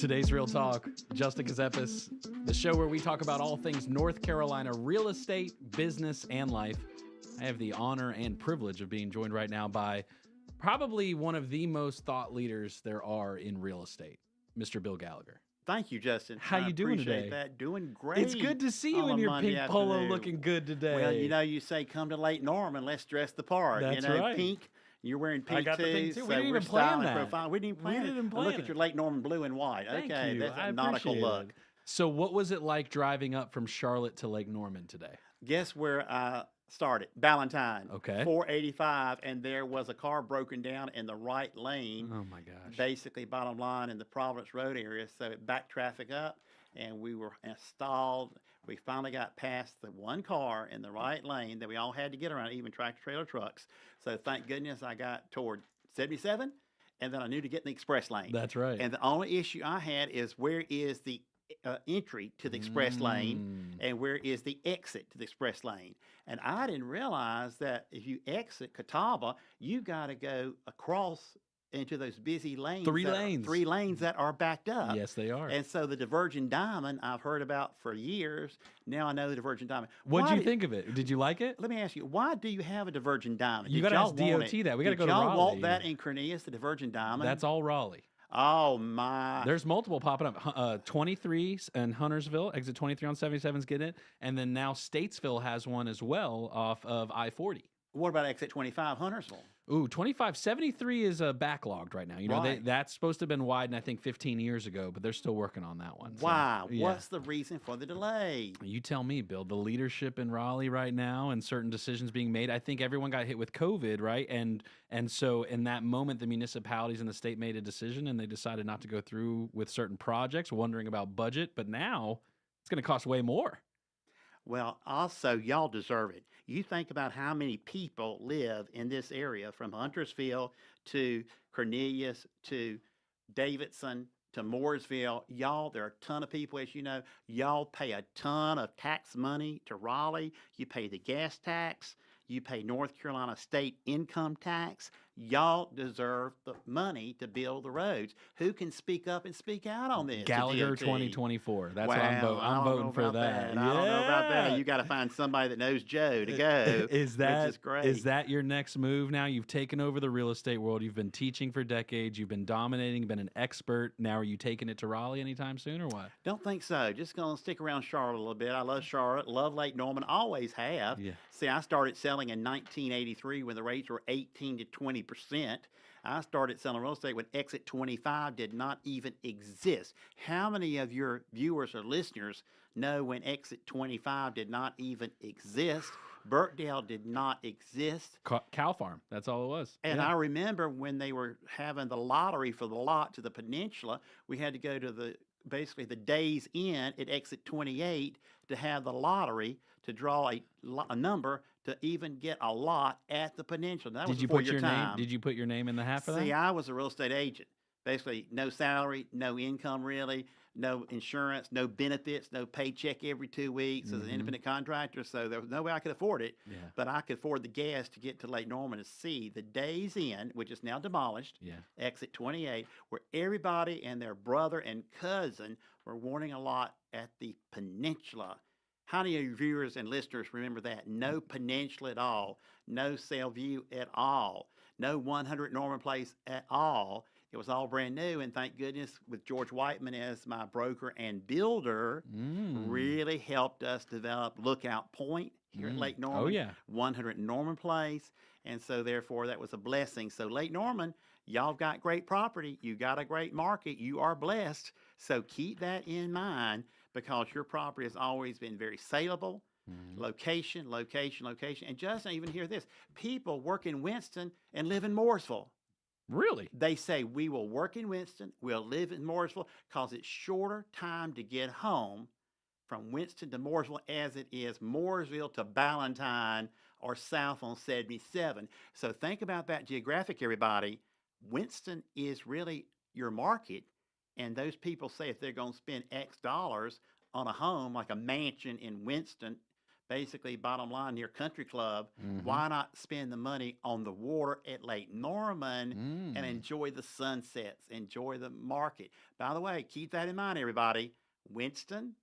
Today's Real Talk, Justin Ckezepis, the show where we talk about all things North Carolina real estate, business, and life. I have the honor and privilege of being joined right now by probably one of the most thought leaders there are in real estate, Mr. Bill Gallagher. Thank you, Justin. How you doing appreciate today? that. Doing great. It's good to see you on in a your Monday pink polo afternoon. looking good today. Well, you say come to Lake Norman, let's dress the part. That's right. Pink. You're wearing pink I got the pink too. so We didn't we're even plan styling that. profile. We didn't even plan it. Look at your Lake Norman blue and white. Thank okay, you. that's I a nautical appreciate look. it. So what was it like driving up from Charlotte to Lake Norman today? Guess where I started? Ballantyne. Okay. 485, and there was a car broken down in the right lane. Oh my gosh. Basically, bottom line, in the Providence Road area, so it backed traffic up, and we were stalled. We finally got past the one car in the right lane that we all had to get around, even tractor trailer trucks. So thank goodness I got toward 77, and then I knew to get in the express lane. That's right. And the only issue I had is where is the entry to the express lane and where is the exit to the express lane. And I didn't realize that if you exit Catawba, you got to go across into those busy lanes. Three lanes that are backed up. Yes, they are. And so the Divergent Diamond I've heard about for years. Now I know the Divergent Diamond. What'd you think of it? Did you like it? Let me ask you, why do you have a Divergent Diamond? You got to ask DOT that. We got to go to Raleigh. Did y'all want that in Cornelius, the Divergent Diamond? That's all Raleigh. Oh, my. There's multiple popping up. 23 in Huntersville, exit 23 on 77's getting it. And then now Statesville has one as well off of I-40. What about exit 25, Huntersville? Ooh, 2573 is backlogged right now. You know, Right. that's supposed to have been widened, I think, 15 years ago, but they're still working on that one. So, Why? yeah. What's the reason for the delay? You tell me, Bill. The leadership in Raleigh right now and certain decisions being made. I think everyone got hit with COVID, right? And so in that moment, the municipalities and the state made a decision and they decided not to go through with certain projects, wondering about budget. But now it's going to cost way more. Well, also, y'all deserve it. You think about how many people live in this area from Huntersville to Cornelius to Davidson to Mooresville. Y'all, there are a ton of people, as you know. Y'all pay a ton of tax money to Raleigh. You pay the gas tax. You pay North Carolina state income tax. Y'all deserve the money to build the roads. Who can speak up and speak out on this? Gallagher DOT? 2024. That's Wow, what I'm voting. I'm voting for that. I don't know about that. You got to find somebody that knows Joe to go. Which is great. Is that your next move now? You've taken over the real estate world. You've been teaching for decades. You've been dominating, been an expert. Now are you taking it to Raleigh anytime soon or what? Don't think so. Just going to stick around Charlotte a little bit. I love Charlotte, love Lake Norman, always have. Yeah. See, I started selling in 1983 when the rates were 18 to 20%. I started selling real estate when Exit 25 did not even exist. How many of your viewers or listeners know when Exit 25 did not even exist? Burkdale did not exist. Cow Farm. That's all it was. And I remember when they were having the lottery for the lot to the peninsula, we had to go to basically the Days Inn at Exit 28 to have the lottery to draw a number to even get a lot at the peninsula. That was before your time. Did you put your name in the hat for that? See, I was a real estate agent. Basically, no salary, no income really, no insurance, no benefits, no paycheck every 2 weeks as an independent contractor. So there was no way I could afford it. Yeah. But I could afford the gas to get to Lake Norman to see the Days Inn, which is now demolished, Exit 28, where everybody and their brother and cousin were wanting a lot at the peninsula. How many of your viewers and listeners remember that? No peninsula at all, no Sailview at all, no 100 Norman Place at all. It was all brand new, and thank goodness with George Whiteman as my broker and builder, really helped us develop Lookout Point here at Lake Norman. Oh, yeah. 100 Norman Place, and so therefore that was a blessing. So Lake Norman, y'all got great property. You got a great market. You are blessed. So keep that in mind because your property has always been very saleable. Location, location, location. And just even hear this. People work in Winston and live in Mooresville. Really? They say we will work in Winston, we'll live in Mooresville because it's shorter time to get home from Winston to Mooresville as it is Mooresville to Ballantyne or south on 77. So think about that geographic, everybody. Winston is really your market, and those people say if they're going to spend X dollars on a home like a mansion in Winston, basically, bottom line, near Country Club. Why not spend the money on the water at Lake Norman and enjoy the sunsets, enjoy the market? By the way, keep that in mind, everybody. Winston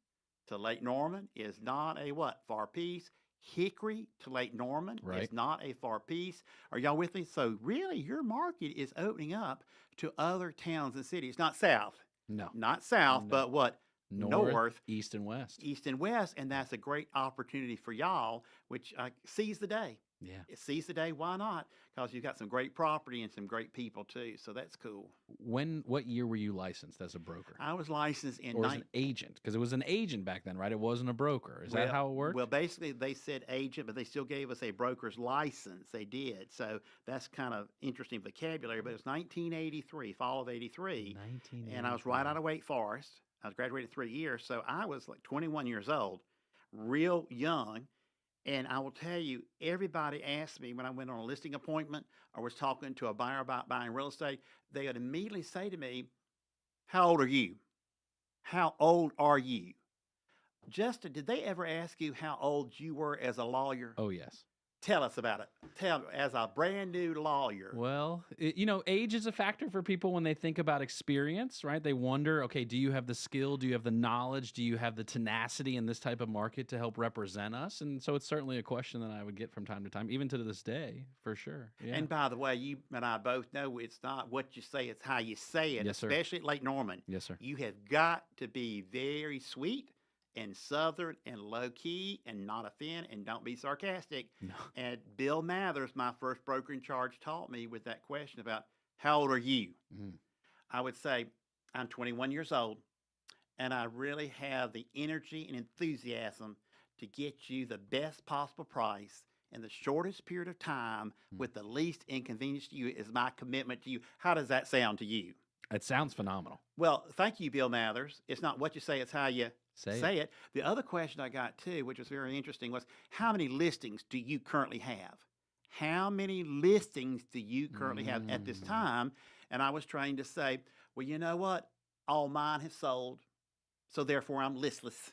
to Lake Norman is not a what? Far piece. Hickory to Lake Norman is not a far piece. Are y'all with me? So really, your market is opening up to other towns and cities. Not south. No. Not south, but what? North, east, and west. East and west, and that's a great opportunity for y'all, which seize the day. Yeah. It seize the day. Why not? Because you've got some great property and some great people too. So that's cool. What year were you licensed as a broker? I was licensed in or as an agent, because it was an agent back then, right? It wasn't a broker. Is that how it worked? Well, basically they said agent, but they still gave us a broker's license. They did. So that's kind of interesting vocabulary. But it was 1983, fall of 83, and I was right out of Wake Forest. I was graduated 3 years, so I was like 21 years old, real young. And I will tell you, everybody asked me when I went on a listing appointment or was talking to a buyer about buying real estate, they would immediately say to me, "How old are you? How old are you?" Justin, did they ever ask you how old you were as a lawyer? Oh, yes. Tell us about it. Tell me, as a brand new lawyer. Well, age is a factor for people when they think about experience, right? They wonder, okay, do you have the skill? Do you have the knowledge? Do you have the tenacity in this type of market to help represent us? And so it's certainly a question that I would get from time to time, even to this day, for sure. Yeah. And by the way, you and I both know it's not what you say, it's how you say it, Yes, sir. especially at Lake Norman. Yes, sir. You have got to be very sweet and southern and low-key and not offend and don't be sarcastic. No. And Bill Mathers, my first broker in charge, taught me with that question about how old are you? I would say I'm 21 years old, and I really have the energy and enthusiasm to get you the best possible price in the shortest period of time with the least inconvenience to you is my commitment to you. How does that sound to you? It sounds phenomenal. Well, thank you, Bill Mathers. It's not what you say, it's how you say it. it. The other question I got too, which was very interesting, was how many listings do you currently have? How many listings do you currently have at this time? And I was trying to say, well, you know what? All mine have sold, so therefore I'm listless.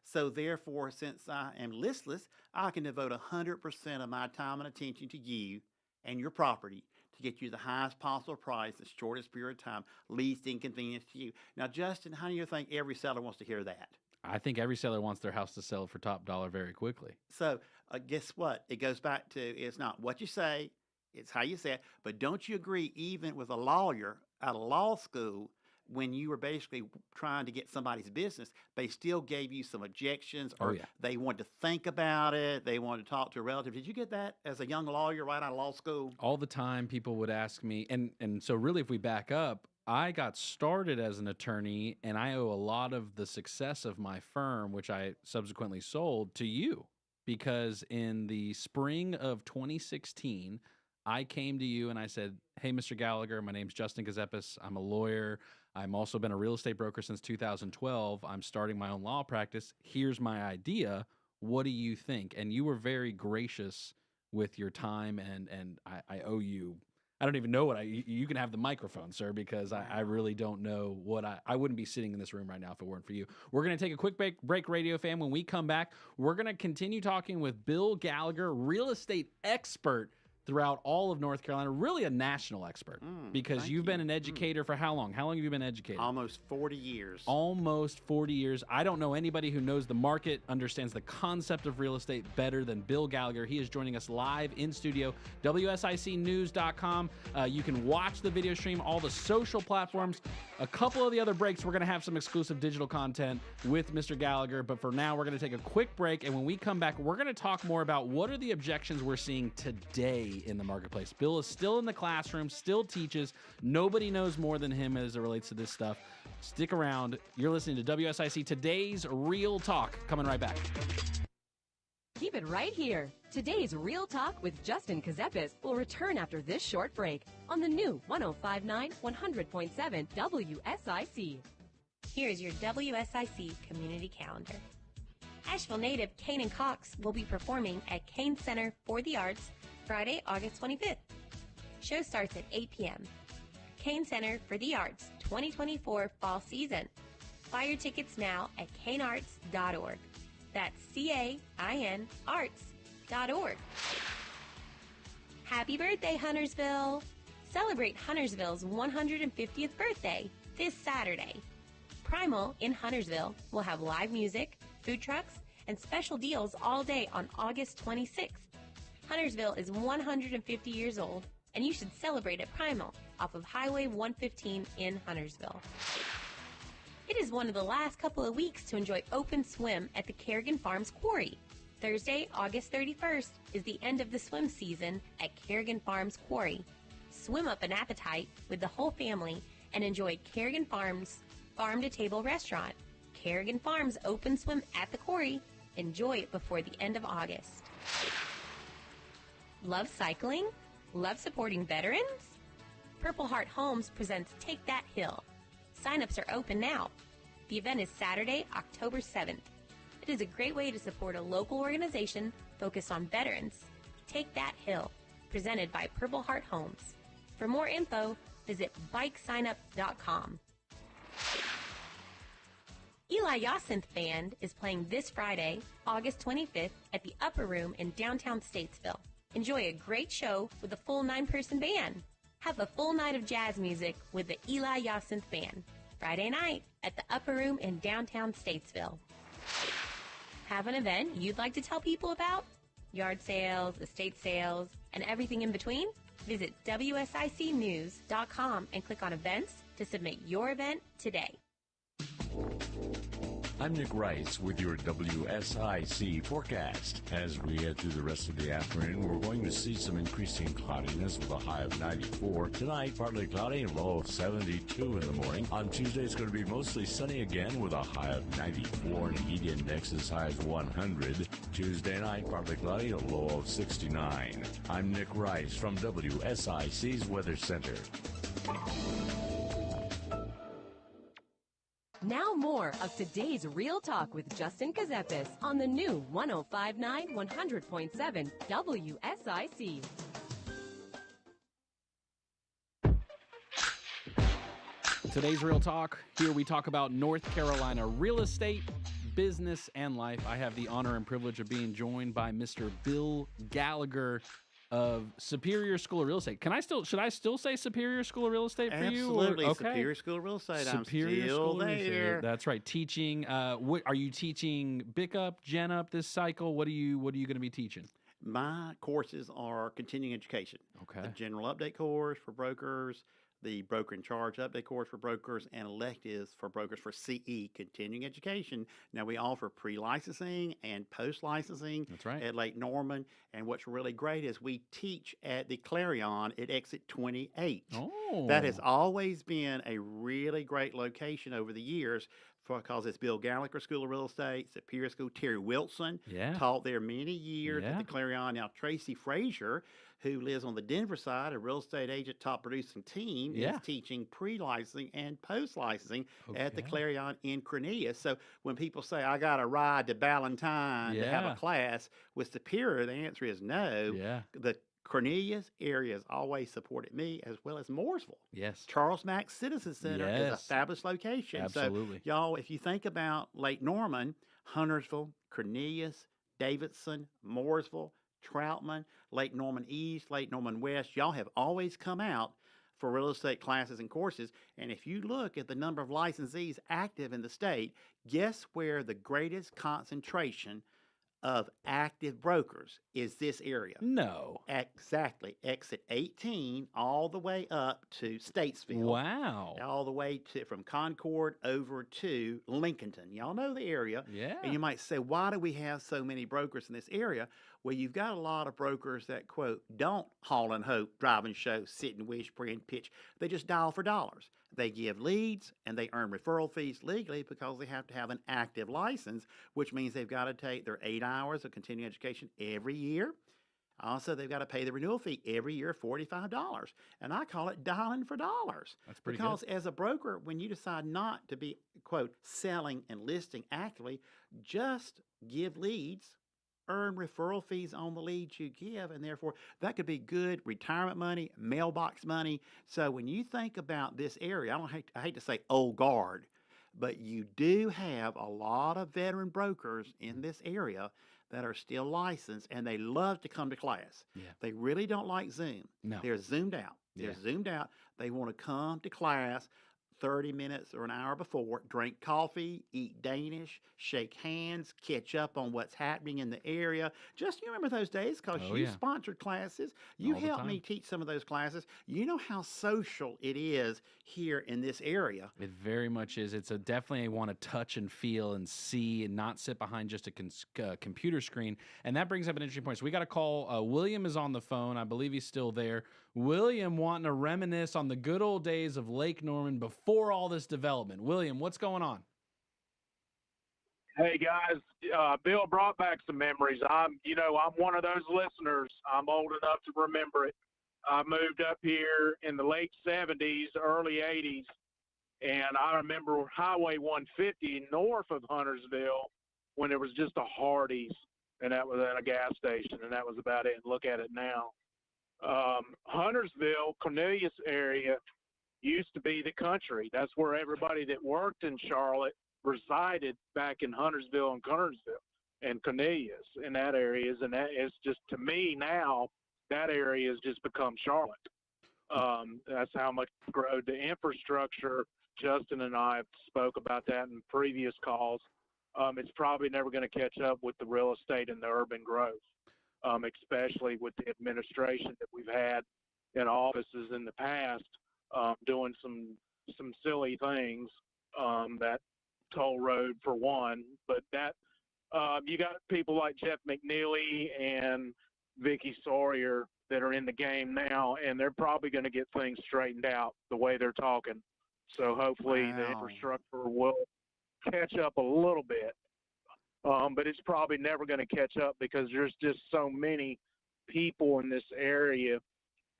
So therefore, since I am listless, I can devote 100% of my time and attention to you and your property to get you the highest possible price, the shortest period of time, least inconvenience to you. Now, Justin, how do you think every seller wants to hear that? I think every seller wants their house to sell for top dollar very quickly. So guess what? It goes back to it's not what you say, it's how you say it. But don't you agree, even with a lawyer out of law school, when you were basically trying to get somebody's business, they still gave you some objections or they wanted to think about it. They wanted to talk to a relative. Did you get that as a young lawyer right out of law school? All the time people would ask me, and so really if we back up, I got started as an attorney and I owe a lot of the success of my firm, which I subsequently sold, to you. Because in the spring of 2016, I came to you and I said, "Hey, Mr. Gallagher, my name's Justin Ckezepis. I'm a lawyer. I'm also been a real estate broker since 2012. I'm starting my own law practice. Here's my idea. What do you think?" And you were very gracious with your time, and I owe you. I don't even know what you can have the microphone, sir, because I really don't know what I wouldn't be sitting in this room right now if it weren't for you. We're going to take a quick break, radio fam. When we come back, we're going to continue talking with Bill Gallagher, real estate expert throughout all of North Carolina, really a national expert, because you've been an educator for how long? How long have you been educating? Almost 40 years. Almost 40 years. I don't know anybody who knows the market, understands the concept of real estate better than Bill Gallagher. He is joining us live in studio, WSICnews.com. You can watch the video stream, all the social platforms. A couple of the other breaks, we're going to have some exclusive digital content with Mr. Gallagher, but for now, we're going to take a quick break, and when we come back, we're going to talk more about what are the objections we're seeing today in the marketplace. Bill is still in the classroom, still teaches. Nobody knows more than him as it relates to this stuff. Stick around. You're listening to WSIC Today's Real Talk. Coming right back. Keep it right here. Today's Real Talk with Justin Ckezepis will return after this short break on the new 105.9 100.7 WSIC. Here's your WSIC community calendar. Asheville native Kane and Cox will be performing at Kane Center for the Arts Friday, August 25th. Show starts at 8 p.m. Kane Center for the Arts 2024 fall season. Buy your tickets now at kanearts.org. That's CAINarts.org. Happy birthday, Huntersville! Celebrate Huntersville's 150th birthday this Saturday. Primal in Huntersville will have live music, food trucks, and special deals all day on August 26th. Huntersville is 150 years old, and you should celebrate at Primal off of Highway 115 in Huntersville. It is one of the last couple of weeks to enjoy open swim at the Kerrigan Farms Quarry. Thursday, August 31st is the end of the swim season at Kerrigan Farms Quarry. Swim up an appetite with the whole family and enjoy Kerrigan Farms Farm-to-Table Restaurant. Kerrigan Farms open swim at the quarry. Enjoy it before the end of August. Love cycling? Love supporting veterans? Purple Heart Homes presents Take That Hill. Sign-ups are open now. The event is Saturday, October 7th. It is a great way to support a local organization focused on veterans. Take That Hill, presented by Purple Heart Homes. For more info, visit bikesignup.com. Eli Yacinth Band is playing this Friday, August 25th at the Upper Room in downtown Statesville. Enjoy a great show with a full 9-person band. Have a full night of jazz music with the Eli Yacinth Band, Friday night at the Upper Room in downtown Statesville. Have an event you'd like to tell people about? Yard sales, estate sales, and everything in between? Visit WSICnews.com and click on events to submit your event today. I'm Nick Rice with your WSIC forecast. As we head through the rest of the afternoon, we're going to see some increasing cloudiness with a high of 94. Tonight, partly cloudy and low of 72 in the morning. On Tuesday, it's going to be mostly sunny again with a high of 94 and heat index as high as 100. Tuesday night, partly cloudy, a low of 69. I'm Nick Rice from WSIC's Weather Center. Now more of today's Real Talk with Justin Ckezepis on the new 105.9 100.7 WSIC. Today's Real Talk. Here we talk about North Carolina real estate, business, and life. I have the honor and privilege of being joined by Mr. Bill Gallagher of Superior School of Real Estate. Should I still say Superior School of Real Estate for you? Absolutely, Okay. Superior School of Real Estate. Superior I'm still School of Real Estate. there. That's right. Teaching. What are you teaching? BIC-UP, Gen-UP this cycle? What are you going to be teaching? My courses are continuing education. Okay. The general update course for brokers, the broker in charge update course for brokers, and electives for brokers for CE, continuing education. Now we offer pre-licensing and post-licensing. That's right. At Lake Norman. And what's really great is we teach at the Clarion at exit 28. Oh. That has always been a really great location over the years because it's Bill Gallagher School of Real Estate, Superior School. Terry Wilson taught there many years at the Clarion. Now Tracy Frazier, who lives on the Denver side, a real estate agent top producing team, is teaching pre-licensing and post-licensing at the Clarion in Cornelius. So when people say, I got a ride to Ballantyne to have a class with Superior, the answer is no. The Cornelius area has always supported me, as well as Mooresville. Yes. Charles Mack Citizen Center is a fabulous location. Absolutely. So, y'all, if you think about Lake Norman, Huntersville, Cornelius, Davidson, Mooresville, Troutman, Lake Norman East, Lake Norman West, y'all have always come out for real estate classes and courses. And if you look at the number of licensees active in the state, guess where the greatest concentration of active brokers is this area? No. Exactly. Exit 18 all the way up to Statesville. Wow. All the way to from Concord over to Lincolnton. Y'all know the area. Yeah. And you might say, why do we have so many brokers in this area? Well, you've got a lot of brokers that, quote, don't haul and hope, drive and show, sit and wish, pray and pitch. They just dial for dollars. They give leads and they earn referral fees legally because they have to have an active license, which means they've got to take their 8 hours of continuing education every year. Also, they've got to pay the renewal fee every year, $45. And I call it dialing for dollars. That's pretty because good. As a broker, when you decide not to be, quote, selling and listing actively, just give leads, earn referral fees on the leads you give, and therefore that could be good retirement money, mailbox money. So when you think about this area, I hate to say old guard, but you do have a lot of veteran brokers in this area that are still licensed, and they love to come to class. Yeah. They really don't like Zoom. No. They're zoomed out. They're zoomed out. They want to come to class 30 minutes or an hour before, drink coffee, eat Danish, shake hands, catch up on what's happening in the area. Just you remember those days because you sponsored classes. You helped me teach some of those classes. You know how social it is here in this area. It very much is. It's definitely want to touch and feel and see and not sit behind just a computer screen. And that brings up an interesting point. So we got a call. William is on the phone. I believe he's still there. William wanting to reminisce on the good old days of Lake Norman before all this development. William, what's going on? Hey guys, Bill brought back some memories. I'm one of those listeners. I'm old enough to remember it. I moved up here in the late 70s, early 80s, and I remember Highway 150 north of Huntersville when there was just a Hardee's, and that was at a gas station, and that was about it. Look at it now. Huntersville, Cornelius area used to be the country. That's where everybody that worked in Charlotte resided back in Huntersville and Kernersville and Cornelius in that areas. And that is just, to me now, that area has just become Charlotte. That's how much it grew. The infrastructure, Justin and I spoke about that in previous calls. It's probably never going to catch up with the real estate and the urban growth. Especially with the administration that we've had in offices in the past, doing some silly things, that toll road for one, but that you got people like Jeff McNeely and Vicky Sawyer that are in the game now, and they're probably going to get things straightened out the way they're talking. So hopefully the infrastructure will catch up a little bit. But it's probably never going to catch up because there's just so many people in this area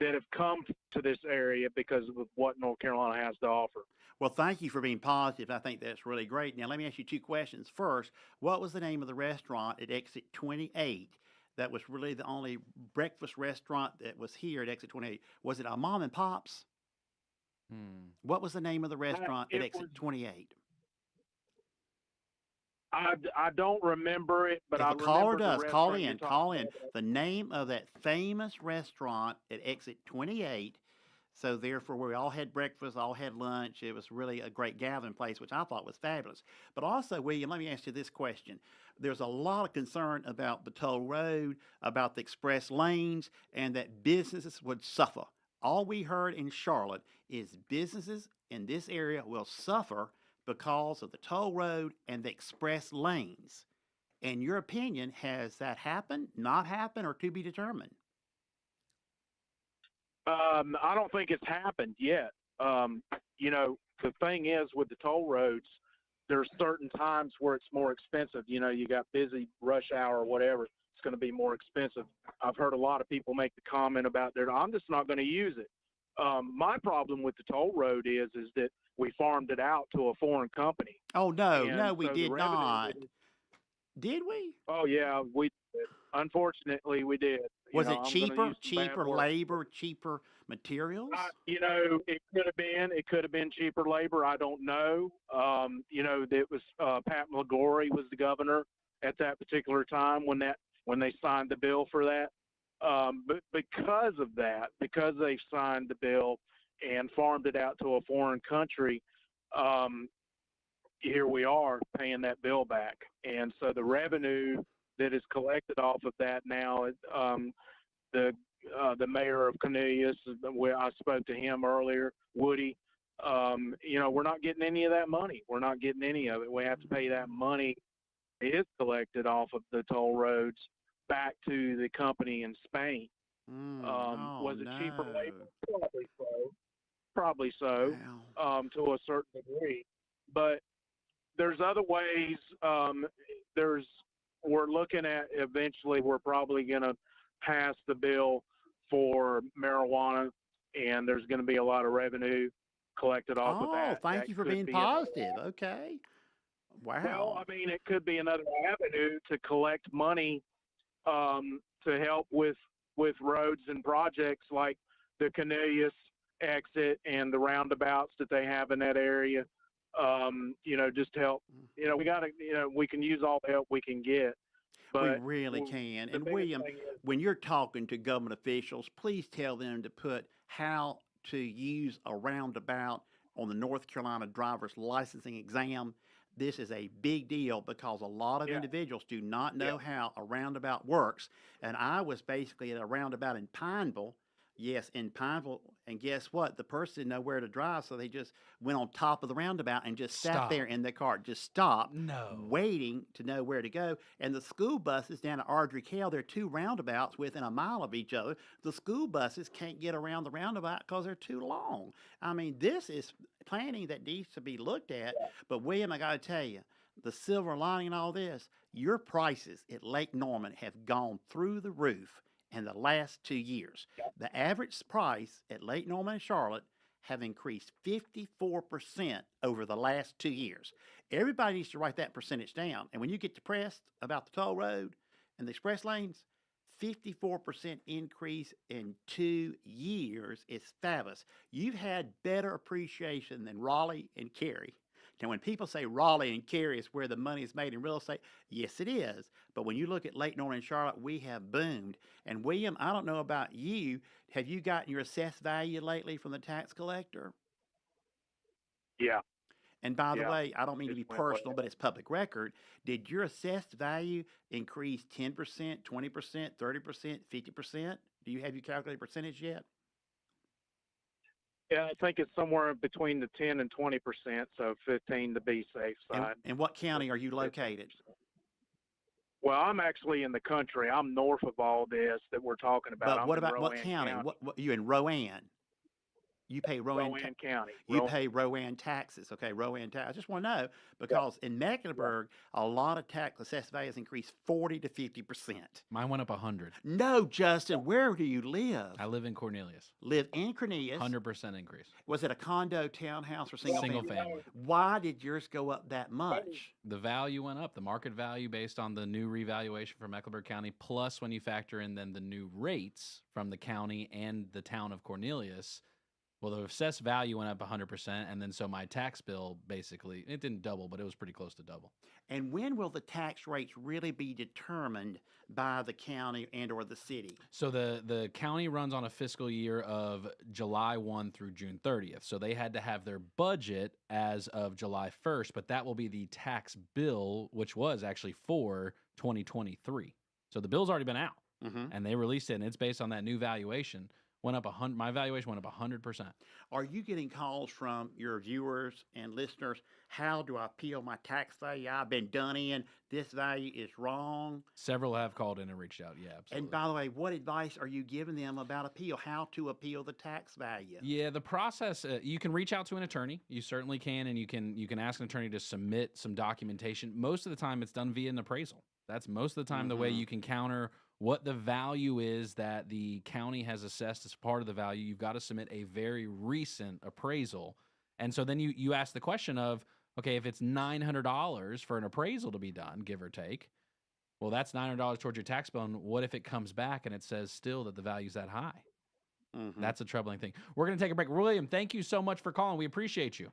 that have come to this area because of what North Carolina has to offer. Well, thank you for being positive. I think that's really great. Now, let me ask you two questions. First, what was the name of the restaurant at exit 28 that was really the only breakfast restaurant that was here at exit 28? Was it a Mom and Pop's? What was the name of the restaurant at exit 28? I don't remember it, but I the caller remember does. Call in. The name of that famous restaurant at exit 28. So therefore, we all had breakfast, all had lunch. It was really a great gathering place, which I thought was fabulous. But also, William, let me ask you this question. There's a lot of concern about the toll road, about the express lanes, and that businesses would suffer. All we heard in Charlotte is businesses in this area will suffer because of the toll road and the express lanes. In your opinion, has that happened, not happened, or to be determined? I don't think it's happened yet. The thing is with the toll roads, there's certain times where it's more expensive. You got busy rush hour or whatever, it's going to be more expensive. I've heard a lot of people make the comment about that. I'm just not going to use it. My problem with the toll road is that we farmed it out to a foreign company. Oh, no, we did not. Did we? Oh, yeah, we did. Unfortunately, we did. Was it cheaper labor, cheaper materials? It could have been. It could have been cheaper labor. I don't know. It was Pat McGorry was the governor at that particular time when they signed the bill for that. But because of that, because they signed the bill and farmed it out to a foreign country, here we are paying that bill back. And so the revenue that is collected off of that now, the mayor of Cornelius, where I spoke to him earlier, Woody, we're not getting any of that money. We're not getting any of it. We have to pay that money that is collected off of the toll roads back to the company in Spain. Was it cheaper labor? Probably so, to a certain degree. But there's other ways. We're looking at eventually we're probably going to pass the bill for marijuana, and there's going to be a lot of revenue collected off of that. Oh, thank you for being positive. Okay. Wow. Well, it could be another avenue to collect money to help with roads and projects like the Cornelius exit and the roundabouts that they have in that area. just help. We got to, we can use all the help we can get. But we really can. And William, when you're talking to government officials, please tell them to put how to use a roundabout on the North Carolina driver's licensing exam. This is a big deal because a lot of individuals do not know how a roundabout works. And I was basically at a roundabout in Pineville. Yes, in Pineville. And guess what? The person didn't know where to drive, so they just went on top of the roundabout and just sat there in their car, just stopped, waiting to know where to go. And the school buses down at Ardrey-Kell, there are two roundabouts within a mile of each other. The school buses can't get around the roundabout because they're too long. I mean, this is planning that needs to be looked at. But, William, I got to tell you, the silver lining in all this, your prices at Lake Norman have gone through the roof in the last 2 years. The average price at Lake Norman and Charlotte have increased 54% over the last 2 years. Everybody needs to write that percentage down. And when you get depressed about the toll road and the express lanes, 54% increase in 2 years is fabulous. You've had better appreciation than Raleigh and Cary. Now, when people say Raleigh and Cary is where the money is made in real estate, yes, it is. But when you look at Lake Norman and Charlotte, we have boomed. And, William, I don't know about you. Have you gotten your assessed value lately from the tax collector? Yeah. And by the way, I don't mean to be personal, but it's public record. Did your assessed value increase 10%, 20%, 30%, 50%? Do you have your calculated percentage yet? Yeah, I think it's somewhere between the 10 and 20%, so 15 to be safe side. And what county are you located? Well, I'm actually in the country. I'm north of all this that we're talking about. But what about what county? What you in Rowan? You pay Rowan County. You pay Rowan taxes, okay? Rowan tax. I just want to know because in Mecklenburg, a lot of tax assessed values increased 40 to 50%. Mine went up 100. No, Justin, where do you live? I live in Cornelius. Live in Cornelius. 100% increase. Was it a condo, townhouse, or single family? Why did yours go up that much? The value went up. The market value based on the new revaluation for Mecklenburg County, plus when you factor in then the new rates from the county and the town of Cornelius. Well, the assessed value went up 100%, and then so my tax bill basically, it didn't double, but it was pretty close to double. And when will the tax rates really be determined by the county and or the city? So the county runs on a fiscal year of July 1 through June 30th. So they had to have their budget as of July 1st, but that will be the tax bill, which was actually for 2023. So the bill's already been out, and they released it, and it's based on that new valuation. Went up 100. My valuation went up 100%. Are you getting calls from your viewers and listeners? How do I appeal my tax value? I've been done in. This value is wrong. Several have called in and reached out. Yeah, absolutely. And by the way, what advice are you giving them about appeal? How to appeal the tax value? Yeah, the process. You can reach out to an attorney. You certainly can, and you can ask an attorney to submit some documentation. Most of the time, it's done via an appraisal. That's most of the time the way you can counter what the value is that the county has assessed as part of the value. You've got to submit a very recent appraisal. And so then you ask the question of, okay, if it's $900 for an appraisal to be done, give or take, well, that's $900 towards your tax bill. And what if it comes back and it says still that the value's that high? That's a troubling thing. We're going to take a break. William, thank you so much for calling. We appreciate you.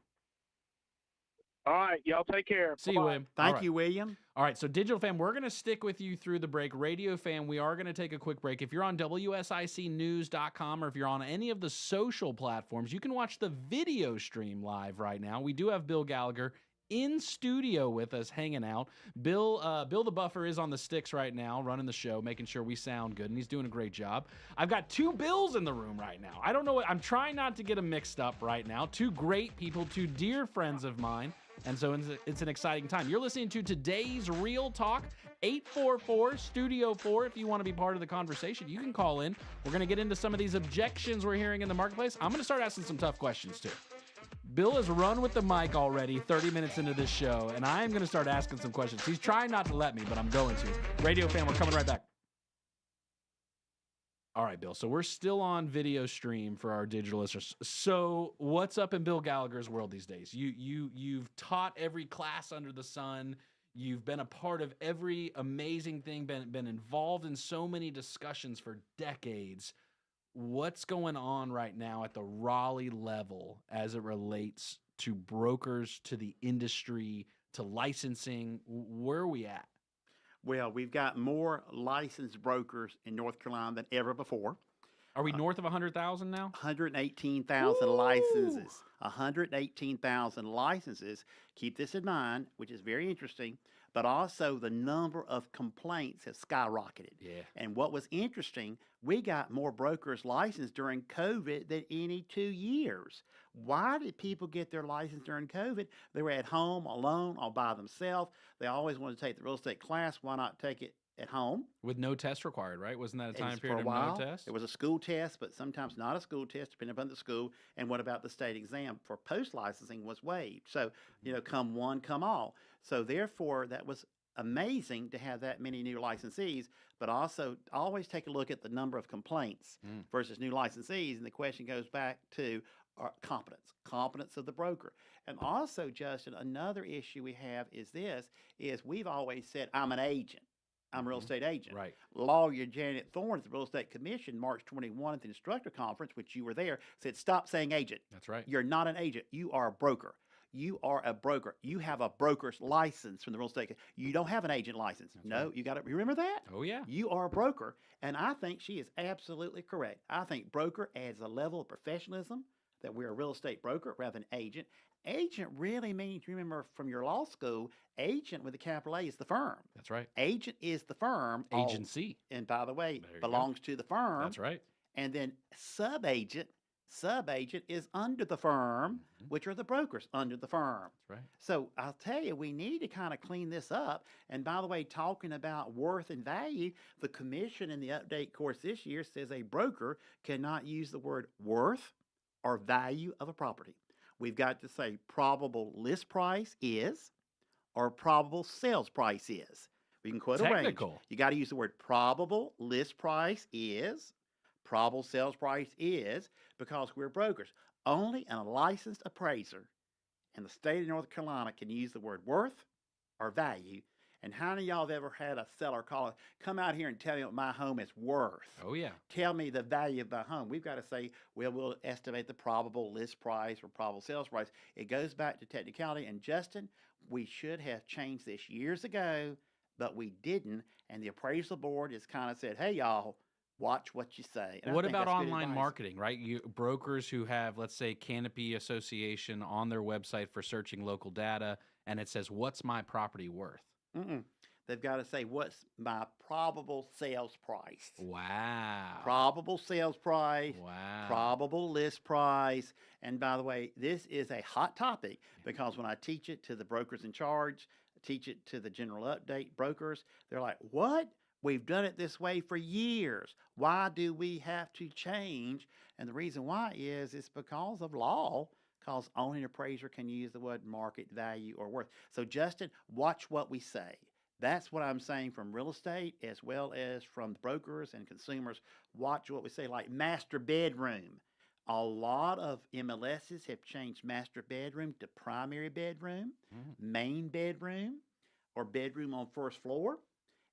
All right, y'all take care. See you, William. Thank you, William. All right, so Digital Fam, we're going to stick with you through the break. Radio Fam, we are going to take a quick break. If you're on WSICnews.com or if you're on any of the social platforms, you can watch the video stream live right now. We do have Bill Gallagher in studio with us hanging out. Bill the Buffer is on the sticks right now, running the show, making sure we sound good, and he's doing a great job. I've got two Bills in the room right now. I don't know I'm trying not to get them mixed up right now. Two great people, two dear friends of mine. And so it's an exciting time. You're listening to today's Real Talk, 844-STUDIO-4. If you want to be part of the conversation, you can call in. We're going to get into some of these objections we're hearing in the marketplace. I'm going to start asking some tough questions, too. Bill has run with the mic already 30 minutes into this show, and I'm going to start asking some questions. He's trying not to let me, but I'm going to. Radio Fam, we're coming right back. All right, Bill. So we're still on video stream for our digital listeners. So what's up in Bill Gallagher's world these days? You've taught every class under the sun. You've been a part of every amazing thing, been involved in so many discussions for decades. What's going on right now at the Raleigh level as it relates to brokers, to the industry, to licensing? Where are we at? Well, we've got more licensed brokers in North Carolina than ever before. Are we north of 100,000 now? 118,000 licenses. 118,000 licenses. Keep this in mind, which is very interesting, but also the number of complaints has skyrocketed. Yeah. And what was interesting, we got more brokers licensed during COVID than any 2 years. Why did people get their license during COVID? They were at home, alone, all by themselves. They always wanted to take the real estate class. Why not take it at home? With no test required, right? Wasn't that a It time was period for a of while. no test? It was a school test, but sometimes not a school test, depending upon the school. And what about the state exam for post licensing was waived. So, come one, come all. So therefore, that was amazing to have that many new licensees, but also always take a look at the number of complaints versus new licensees. And the question goes back to competence of the broker. And also, Justin, another issue we have is we've always said, I'm an agent. I'm a real estate agent. Right. Lawyer Janet Thorne at the Real Estate Commission, March 21 at the instructor conference, which you were there, said, stop saying agent. That's right. You're not an agent. You are a broker. You are a broker. You have a broker's license from the real estate. You don't have an agent license. That's no, right. you got to remember that. Oh, yeah. You are a broker. And I think she is absolutely correct. I think broker adds a level of professionalism that we're a real estate broker rather than agent. Agent really means, remember from your law school, agent with a capital A is the firm. That's right. Agent is the firm. Agency. And by the way, There you belongs to the firm. That's right. And then subagent is under the firm, which are the brokers under the firm. That's right. So I'll tell you, we need to kind of clean this up. And by the way, talking about worth and value, the commission in the update course this year says a broker cannot use the word worth or value of a property. We've got to say probable list price is or probable sales price is. We can quote a range. Technical. You got to use the word probable list price is, probable sales price is, because we're brokers. Only a licensed appraiser in the state of North Carolina can use the word worth or value. And how many of y'all have ever had a seller come out here and tell me what my home is worth? Oh, yeah. Tell me the value of my home. We've got to say, well, we'll estimate the probable list price or probable sales price. It goes back to technicality. And Justin, we should have changed this years ago, but we didn't. And the appraisal board has kind of said, hey, y'all, watch what you say. And What I think about that's good online advice. marketing, right? Brokers who have, let's say, Canopy Association on their website for searching local data, and it says, what's my property worth? They've got to say, what's my probable sales price? Wow. Probable sales price. Wow. Probable list price. And by the way, this is a hot topic because when I teach it to the brokers in charge, teach it to the general update brokers, they're like, what? We've done it this way for years. Why do we have to change? And the reason why is it's because of law, because only an appraiser can use the word market value or worth. So Justin, watch what we say. That's what I'm saying from real estate as well as from brokers and consumers. Watch what we say, like master bedroom. A lot of MLSs have changed master bedroom to primary bedroom, main bedroom, or bedroom on first floor.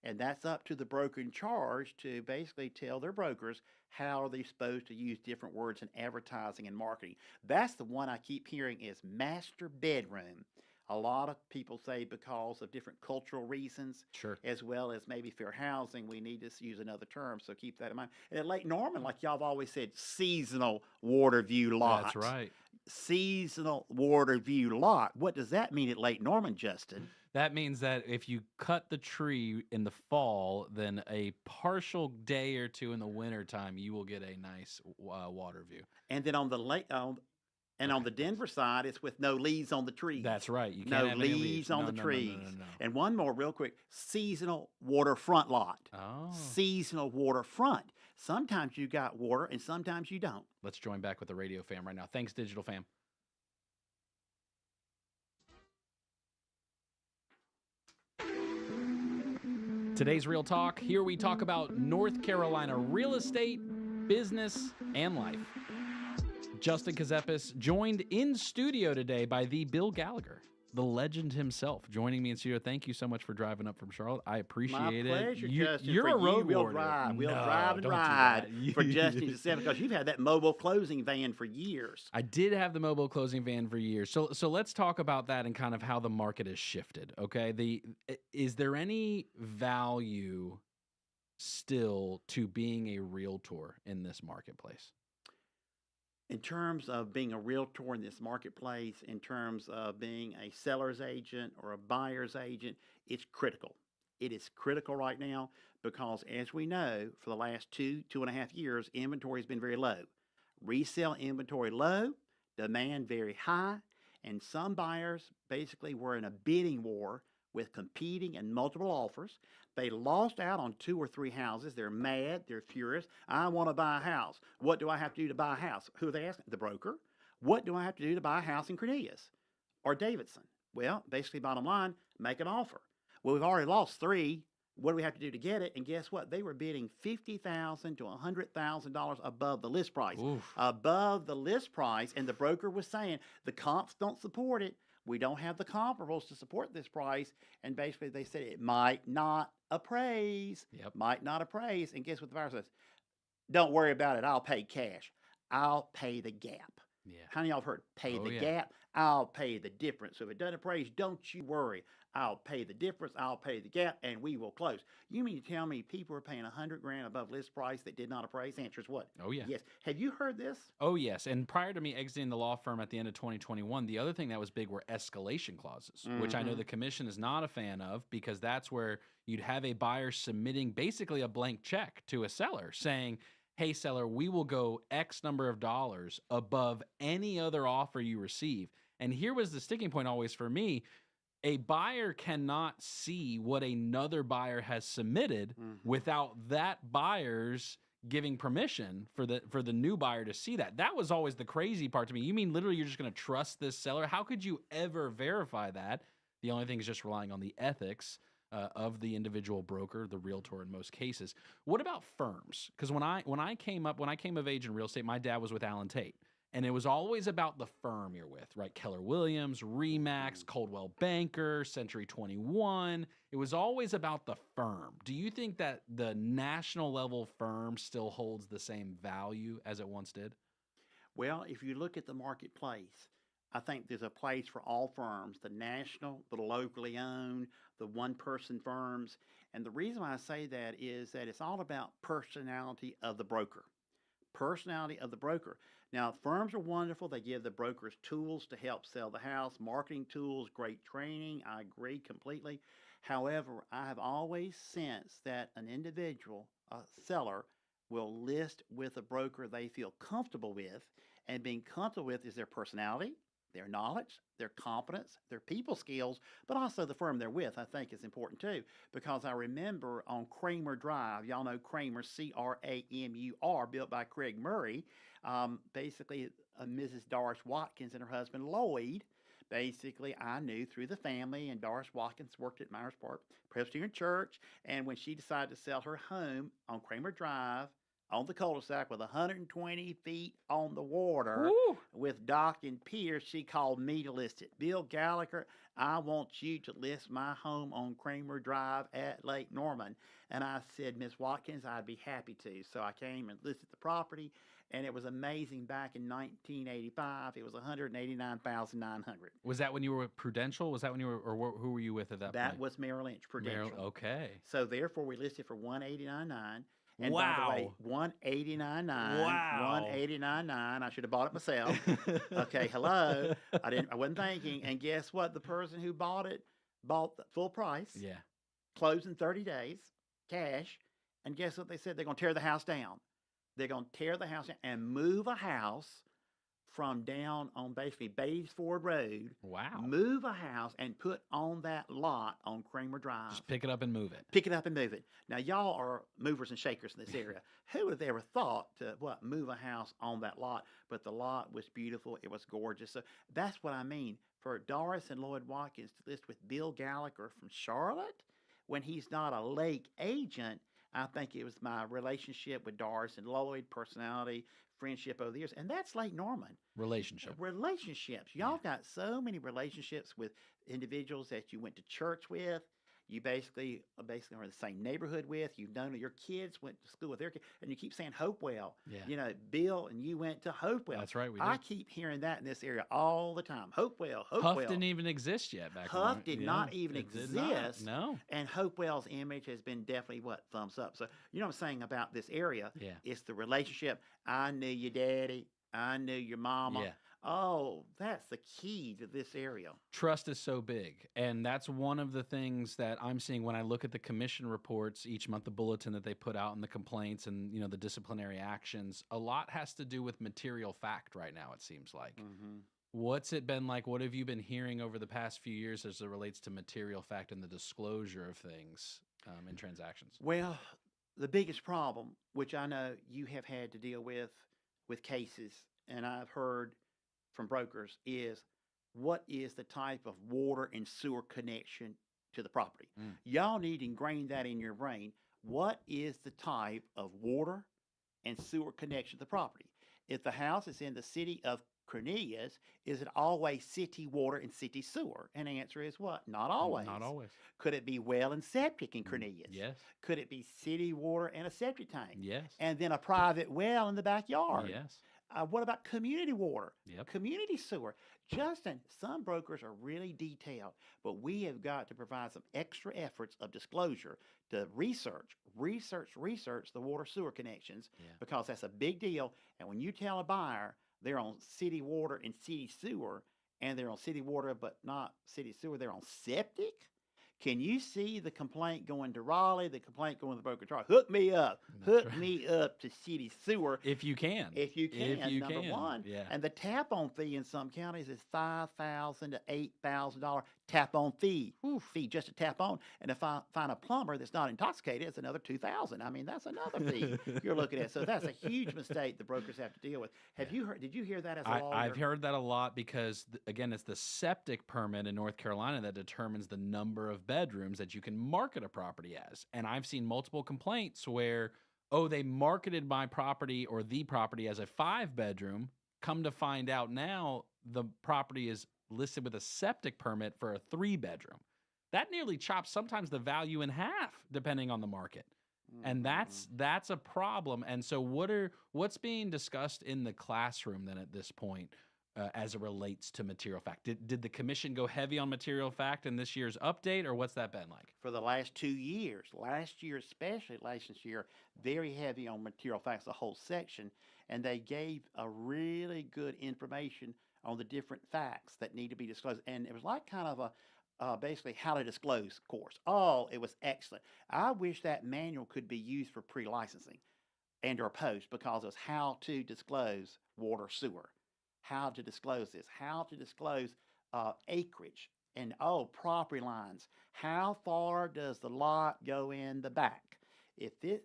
And that's up to the broker in charge to basically tell their brokers how are they supposed to use different words in advertising and marketing. That's the one I keep hearing is master bedroom. A lot of people say because of different cultural reasons, Sure. as well as maybe fair housing, we need to use another term. So keep that in mind. And at Lake Norman, like y'all have always said, seasonal water view lot. That's right. Seasonal water view lot. What does that mean at Lake Norman, Justin? That means that if you cut the tree in the fall, then a partial day or two in the wintertime, you will get a nice water view. And then on the lake, on the Denver side, it's with no leaves on the trees. That's right. You can't No have any leaves on No, the no, no, trees. no. And one more real quick, seasonal waterfront lot. Oh. Seasonal waterfront. Sometimes you got water and sometimes you don't. Let's join back with the radio fam right now. Thanks, Digital Fam. Today's Real Talk. Here we talk about North Carolina real estate, business, and life. Justin Ckezepis, joined in studio today by the Bill Gallagher. the legend himself, joining me in studio. Thank you so much for driving up from Charlotte. I appreciate My pleasure, it. Justin. You're for a road we'll warrior. drive. We'll No, drive and don't do ride that. for Justin Ckezepis because you've had that mobile closing van for years. I did have the mobile closing van for years. So let's talk about that and kind of how the market has shifted. Okay. Is there any value still to being a realtor in this marketplace? In terms of being a realtor in this marketplace, in terms of being a seller's agent or a buyer's agent, it's critical. It is critical right now because, as we know, for the last 2.5 years, inventory has been very low. Resale inventory low, demand very high, and some buyers basically were in a bidding war with competing and multiple offers. They lost out on 2 or 3 houses. They're mad. They're furious. I want to buy a house. What do I have to do to buy a house? Who are they asking? The broker. What do I have to do to buy a house in Cornelius or Davidson? Well, basically, bottom line, make an offer. Well, we've already lost 3. What do we have to do to get it? And guess what? They were bidding $50,000 to $100,000 above the list price. Oof. Above the list price. And the broker was saying the comps don't support it. We don't have the comparables to support this price. And basically they said it might not appraise. Yep. Might not appraise. And guess what the buyer says? Don't worry about it. I'll pay cash. I'll pay the gap. Yeah. How many of y'all have heard pay the yeah. gap? I'll pay the difference. So if it doesn't appraise, don't you worry. I'll pay the difference. I'll pay the gap, and we will close. You mean to tell me people are paying $100,000 above list price that did not appraise? Answer is what? Oh, yeah. Yes. Have you heard this? Oh, yes. And prior to me exiting the law firm at the end of 2021, the other thing that was big were escalation clauses, which I know the commission is not a fan of because that's where you'd have a buyer submitting basically a blank check to a seller saying, hey, seller, we will go X number of dollars above any other offer you receive. And here was the sticking point always for me. A buyer cannot see what another buyer has submitted without that buyer's giving permission for the new buyer to see that. That was always the crazy part to me. You mean literally you're just going to trust this seller? How could you ever verify that? The only thing is just relying on the ethics of the individual broker, the realtor in most cases. What about firms? Because when I came of age in real estate, my dad was with Allen Tate. And it was always about the firm you're with, right? Keller Williams, Remax, Coldwell Banker, Century 21. It was always about the firm. Do you think that the national level firm still holds the same value as it once did? Well, if you look at the marketplace, I think there's a place for all firms, the national, the locally owned, the one-person firms. And the reason why I say that is that it's all about personality of the broker. Personality of the broker. Now, firms are wonderful. They give the brokers tools to help sell the house, marketing tools, great training. I agree completely. However, I have always sensed that an individual, a seller, will list with a broker they feel comfortable with. And being comfortable with is their personality, their knowledge, their competence, their people skills, but also the firm they're with, I think is important too. Because I remember on Kramer Drive, y'all know Kramer, Cramur, built by Craig Murray, basically Mrs. Doris Watkins and her husband Lloyd, basically I knew through the family, and Doris Watkins worked at Myers Park Presbyterian Church, and when she decided to sell her home on Kramer Drive, on the cul-de-sac with 120 feet on the water, with dock and pier, she called me to list it. Bill Gallagher, I want you to list my home on Kramer Drive at Lake Norman. And I said, Miss Watkins, I'd be happy to. So I came and listed the property, and it was amazing. Back in 1985, it was $189,900. Was that when you were with Prudential? Was that when you were, or who were you with at that point? That was Merrill Lynch, Prudential. Okay. So therefore, we listed for $189,900. And wow. by the way, $189,900. Wow. $189,900. I should have bought it myself. Okay, hello. I wasn't thinking. And guess what? The person who bought it bought the full price. Yeah. Closed in 30 days, cash. And guess what they said? They're going to tear the house down. They're going to tear the house down and move a house from down on basically Batesford Road. Wow. Move a house and put on that lot on Kramer Drive. Just pick it up and move it. Pick it up and move it. Now, y'all are movers and shakers in this area. Who would have ever thought to, move a house on that lot? But the lot was beautiful. It was gorgeous. So that's what I mean. For Doris and Lloyd Watkins to list with Bill Gallagher from Charlotte when he's not a Lake agent, I think it was my relationship with Doris and Lloyd, personality, friendship over the years. And that's Lake Norman. Relationships. Y'all got so many relationships with individuals that you went to church with. You basically are in the same neighborhood with. You've known your kids went to school with their kids, and you keep saying Hopewell. Yeah. You know, Bill and you went to Hopewell. That's right. I keep hearing that in this area all the time. Hopewell. Huff didn't even exist yet back then. Huff did not even exist. No. And Hopewell's image has been definitely thumbs up. So you know what I'm saying about this area? Yeah. It's the relationship. I knew your daddy. I knew your mama. Yeah. Oh, that's the key to this area. Trust is so big. And that's one of the things that I'm seeing when I look at the commission reports each month, the bulletin that they put out and the complaints and, you know, the disciplinary actions. A lot has to do with material fact right now, it seems like. Mm-hmm. What's it been like? What have you been hearing over the past few years as it relates to material fact and the disclosure of things in transactions? Well, the biggest problem, which I know you have had to deal with cases, and I've heard from brokers, is what is the type of water and sewer connection to the property? Y'all need to ingrain that in your brain. What is the type of water and sewer connection to the property? If the house is in the city of Cornelius, is it always city water and city sewer? And the answer is what? Not always. Not always. Could it be well and septic in Cornelius? Yes. Could it be city water and a septic tank? Yes. And then a private well in the backyard? Yes. What about community water? Yep. Community sewer? Justin, some brokers are really detailed, but we have got to provide some extra efforts of disclosure to research the water sewer connections, because that's a big deal. And when you tell a buyer they're on city water and city sewer, and they're on city water but not city sewer, they're on septic, can you see the complaint going to Raleigh, the complaint going to the broker Charlie? Hook me up. Me up to city sewer. If you can. Number one. Yeah. And the tap-on fee in some counties is $5,000 to $8,000 tap-on fee. Fee just to tap on. And if I find a plumber that's not intoxicated, it's another $2,000. I mean, that's another fee you're looking at. So that's a huge mistake the brokers have to deal with. Did you hear that as a lawyer? I've heard that a lot because, again, it's the septic permit in North Carolina that determines the number of bedrooms that you can market a property as. And I've seen multiple complaints where, they marketed my property or the property as a 5-bedroom. Come to find out now the property is listed with a septic permit for a 3-bedroom. That nearly chops sometimes the value in half, depending on the market. And that's a problem. And so what's being discussed in the classroom then at this point as it relates to material fact? Did the commission go heavy on material fact in this year's update, or what's that been like? For the last 2 years, last year especially, last year, very heavy on material facts, the whole section, and they gave a really good information on the different facts that need to be disclosed. And it was like kind of a basically how to disclose course. Oh, it was excellent. I wish that manual could be used for pre-licensing and or post, because it was how to disclose water sewer, how to disclose this, how to disclose acreage and property lines. How far does the lot go in the back?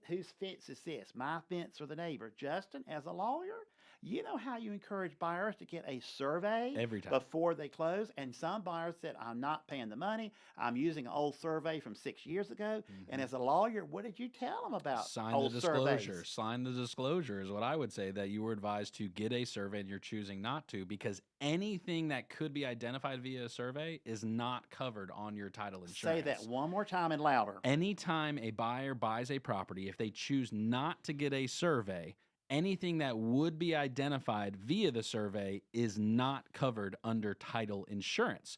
Whose fence is this? My fence or the neighbor? Justin, as a lawyer, you know how you encourage buyers to get a survey every time before they close? And some buyers said, I'm not paying the money. I'm using an old survey from 6 years ago. And as a lawyer, what did you tell them about old surveys? Sign the disclosure is what I would say, that you were advised to get a survey and you're choosing not to, because anything that could be identified via a survey is not covered on your title insurance. Say that one more time and louder. Anytime a buyer buys a property, if they choose not to get a survey, anything that would be identified via the survey is not covered under title insurance.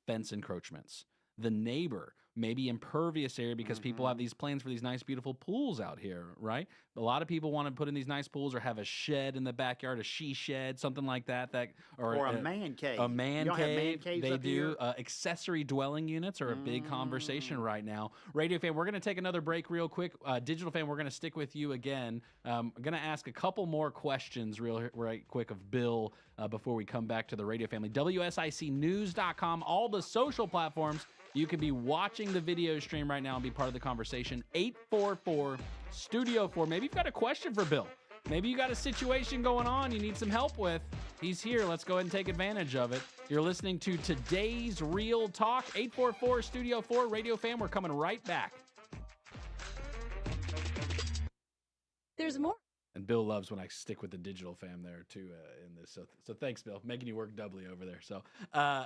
Fence encroachments, the neighbor, maybe impervious area, because people have these plans for these nice, beautiful pools out here, right? A lot of people want to put in these nice pools or have a shed in the backyard, a she shed, something like that. Or a man cave. A man cave. Have man caves they do. Accessory dwelling units are a big conversation right now. Radio fan, we're going to take another break real quick. Digital fan, we're going to stick with you again. I'm going to ask a couple more questions right quick of Bill before we come back to the radio family. WSICnews.com, all the social platforms. You can be watching the video stream right now and be part of the conversation. 844-STUDIO-4. Maybe you've got a question for Bill. Maybe you got a situation going on you need some help with. He's here. Let's go ahead and take advantage of it. You're listening to today's Real Talk. 844-STUDIO-4. Radio fan, we're coming right back. there's more. And Bill loves when I stick with the digital fam there too in this. So thanks, Bill, making you work doubly over there. So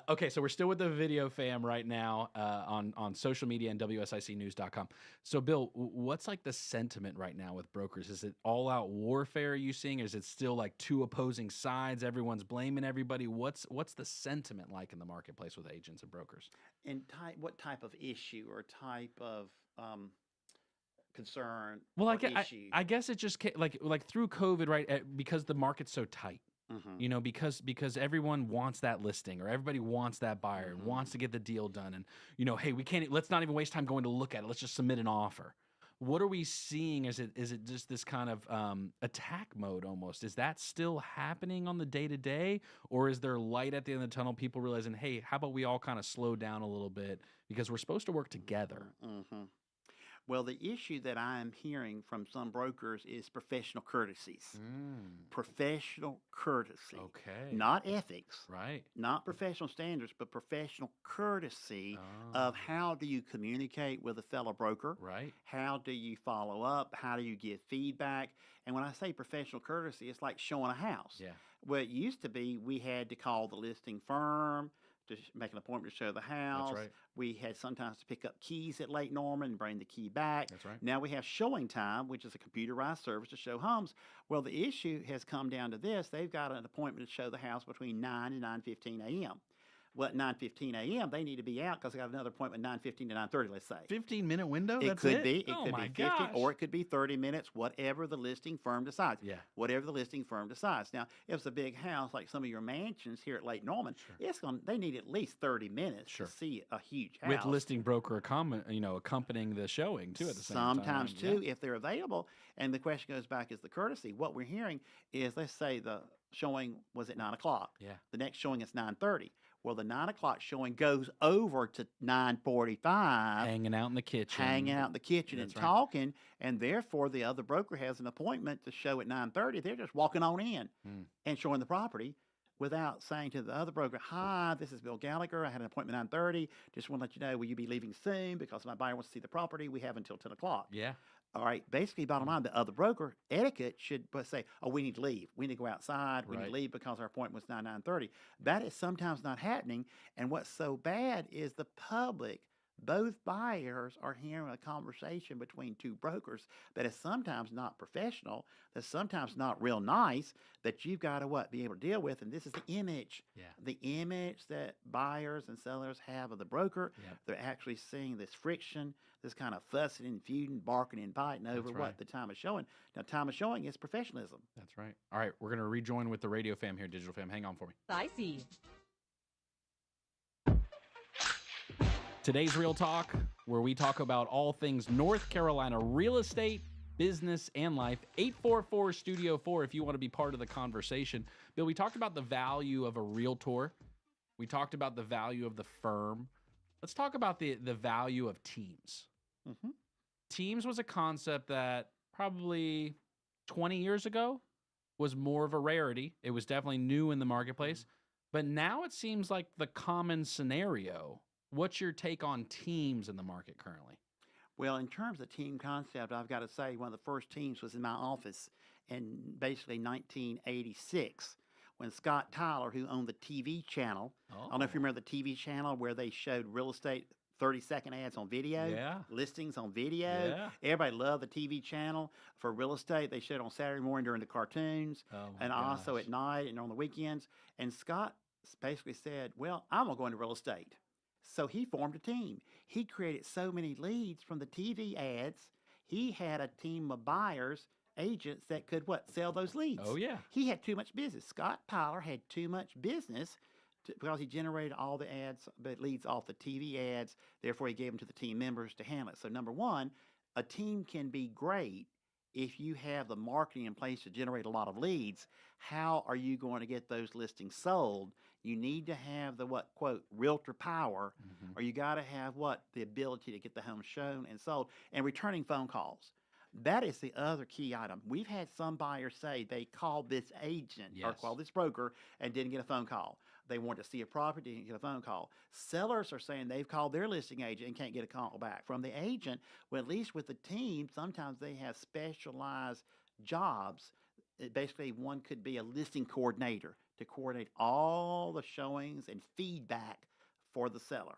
okay, so we're still with the video fam right now on social media and WSICnews.com. So Bill, what's like the sentiment right now with brokers? Is it all out warfare? Are you seeing? Or is it still like two opposing sides? Everyone's blaming everybody. What's the sentiment like in the marketplace with agents and brokers? And what type of issue or type of concern? Well, issue? I guess it just like through COVID, right? Because the market's so tight. Mm-hmm. You know, because everyone wants that listing or everybody wants that buyer and wants to get the deal done. And, you know, hey, let's not even waste time going to look at it. Let's just submit an offer. What are we seeing? Is it just this kind of attack mode almost? Is that still happening on the day-to-day? Or is there light at the end of the tunnel, people realizing, hey, how about we all kind of slow down a little bit because we're supposed to work together? Mm-hmm. Well, the issue that I'm hearing from some brokers is professional courtesies. Professional courtesy. Okay. Not ethics. Right. Not professional standards, but professional courtesy of how do you communicate with a fellow broker? Right. How do you follow up? How do you give feedback? And when I say professional courtesy, it's like showing a house. Yeah. Well, it used to be we had to call the listing firm to make an appointment to show the house. That's right. We had sometimes to pick up keys at Lake Norman and bring the key back. That's right. Now we have showing time, which is a computerized service to show homes. Well, the issue has come down to this. They've got an appointment to show the house between 9 and 9:15 a.m. Well, at 9:15 a.m., they need to be out because they got another appointment 9:15 to 9:30, let's say. 15-minute window? It That's could be. It oh could my be 15, gosh. or it could be 30 minutes, whatever the listing firm decides. Yeah. Whatever the listing firm decides. Now, if it's a big house like some of your mansions here at Lake Norman, they need at least 30 minutes to see a huge house. With listing broker accompanying the showing too at the same time. Sometimes too, if they're available. And the question goes back is the courtesy. What we're hearing is, let's say the showing was at 9 o'clock. Yeah. The next showing is 9:30. Well, the 9 o'clock showing goes over to 9:45. Hanging out in the kitchen. Hanging out in the kitchen and talking. And therefore, the other broker has an appointment to show at 9:30. They're just walking on in and showing the property without saying to the other broker, hi, this is Bill Gallagher. I had an appointment at 9:30. Just want to let you know, will you be leaving soon? Because my buyer wants to see the property. We have until 10 o'clock. Yeah. All right. Basically, bottom line, the other broker etiquette should say, oh, we need to leave. We need to go outside. We need to leave because our appointment was 9:30. That is sometimes not happening. And what's so bad is the public, both buyers are hearing a conversation between two brokers that is sometimes not professional, that's sometimes not real nice, that you've got to be able to deal with. And this is the image. Yeah. The image that buyers and sellers have of the broker. Yep. They're actually seeing this friction, this kind of fussing and feuding, barking and biting over what the time of showing. Now, time of showing is professionalism. That's right. All right, we're going to rejoin with the radio fam here, digital fam. Hang on for me. I see. Today's Real Talk, where we talk about all things North Carolina real estate, business, and life. 844-STUDIO-4 if you want to be part of the conversation. Bill, we talked about the value of a realtor. We talked about the value of the firm. Let's talk about the value of teams. Mm-hmm. Teams was a concept that probably 20 years ago was more of a rarity. It was definitely new in the marketplace. But now it seems like the common scenario. What's your take on teams in the market currently? Well, in terms of team concept, I've got to say one of the first teams was in my office in basically 1986 when Scott Tyler, who owned the TV channel, I don't know if you remember the TV channel where they showed real estate 30-second ads on video, listings on video. Yeah. Everybody loved the TV channel for real estate. They showed it on Saturday morning during the cartoons and also at night and on the weekends. And Scott basically said, well, I'm going to go into real estate. So he formed a team. He created so many leads from the TV ads. He had a team of buyers, agents that could sell those leads. Oh, yeah. He had too much business. Scott Tyler had too much business because he generated all the leads off the TV ads. Therefore, he gave them to the team members to handle it. So number one, a team can be great if you have the marketing in place to generate a lot of leads. How are you going to get those listings sold? You need to have the quote, realtor power, or you got to have the ability to get the home shown and sold and returning phone calls. That is the other key item. We've had some buyers say they called this agent or called this broker and didn't get a phone call. They wanted to see a property, didn't get a phone call. Sellers are saying they've called their listing agent and can't get a call back from the agent. Well, at least with the team, sometimes they have specialized jobs. Basically, one could be a listing coordinator to coordinate all the showings and feedback for the seller.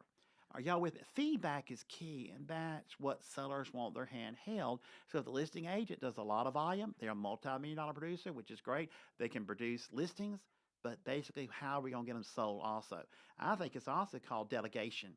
Are y'all with me? Feedback is key, and that's what sellers want their hand held. So if the listing agent does a lot of volume, they're a multi-million-dollar producer, which is great. They can produce listings, but basically, how are we going to get them sold also? I think it's also called delegation.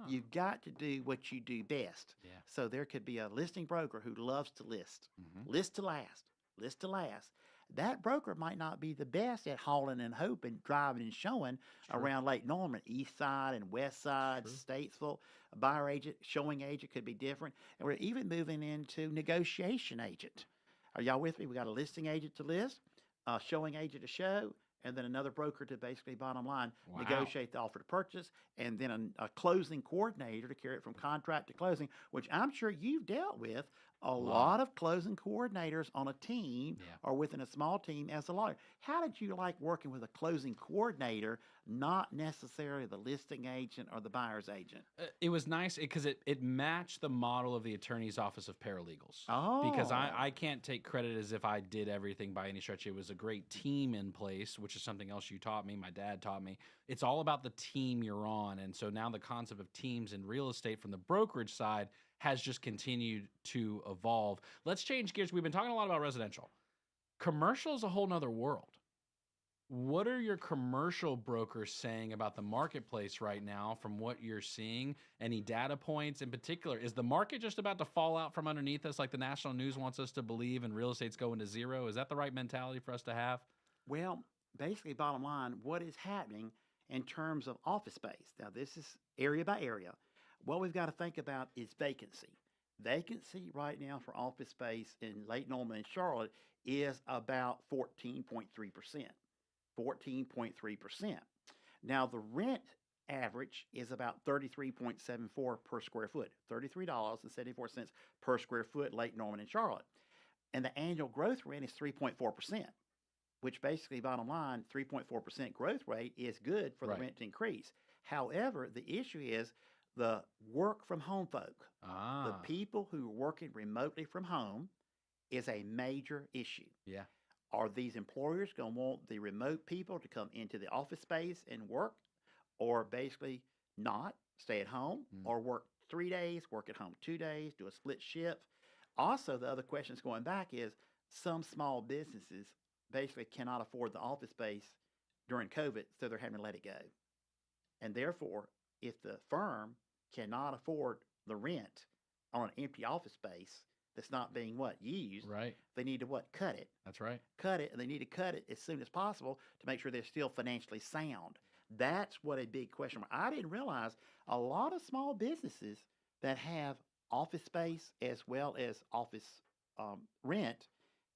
You've got to do what you do best. Yeah. So there could be a listing broker who loves to list, list to last, list to last. That broker might not be the best at hauling and hoping, driving and showing around Lake Norman, east side and west side, Statesville. A buyer agent, showing agent could be different. And we're even moving into negotiation agent. Are y'all with me? We got a listing agent to list, a showing agent to show, and then another broker to basically, bottom line, negotiate the offer to purchase, and then a closing coordinator to carry it from contract to closing, which I'm sure you've dealt with. A lot of closing coordinators on a team or within a small team as a lawyer. How did you like working with a closing coordinator, not necessarily the listing agent or the buyer's agent? It was nice because it matched the model of the attorney's office of paralegals. Oh. Because I can't take credit as if I did everything by any stretch. It was a great team in place, which is something else you taught me, my dad taught me. It's all about the team you're on. And so now the concept of teams in real estate from the brokerage side has just continued to evolve. Let's change gears. We've been talking a lot about residential. Commercial is a whole nother world. What are your commercial brokers saying about the marketplace right now from what you're seeing? Any data points in particular? Is the market just about to fall out from underneath us like the national news wants us to believe and real estate's going to zero? Is that the right mentality for us to have? Well, basically, bottom line, what is happening in terms of office space? Now, this is area by area. What we've got to think about is vacancy. Vacancy right now for office space in Lake Norman and Charlotte is about 14.3%. 14.3%. Now, the rent average is about $33.74 per square foot, $33.74 per square foot, Lake Norman and Charlotte. And the annual growth rate is 3.4%, which basically, bottom line, 3.4% growth rate is good for the rent to increase. However, the issue is the work from home folk, the people who are working remotely from home, is a major issue. Yeah. Are these employers going to want the remote people to come into the office space and work, or basically not, stay at home, or work 3 days, work at home 2 days, do a split shift? Also, the other question that's going back is some small businesses basically cannot afford the office space during COVID, so they're having to let it go. And therefore, if the firm cannot afford the rent on an empty office space that's not being used, they need to cut it. That's right. Cut it, and they need to cut it as soon as possible to make sure they're still financially sound. That's what a big question mark. I didn't realize a lot of small businesses that have office space as well as office rent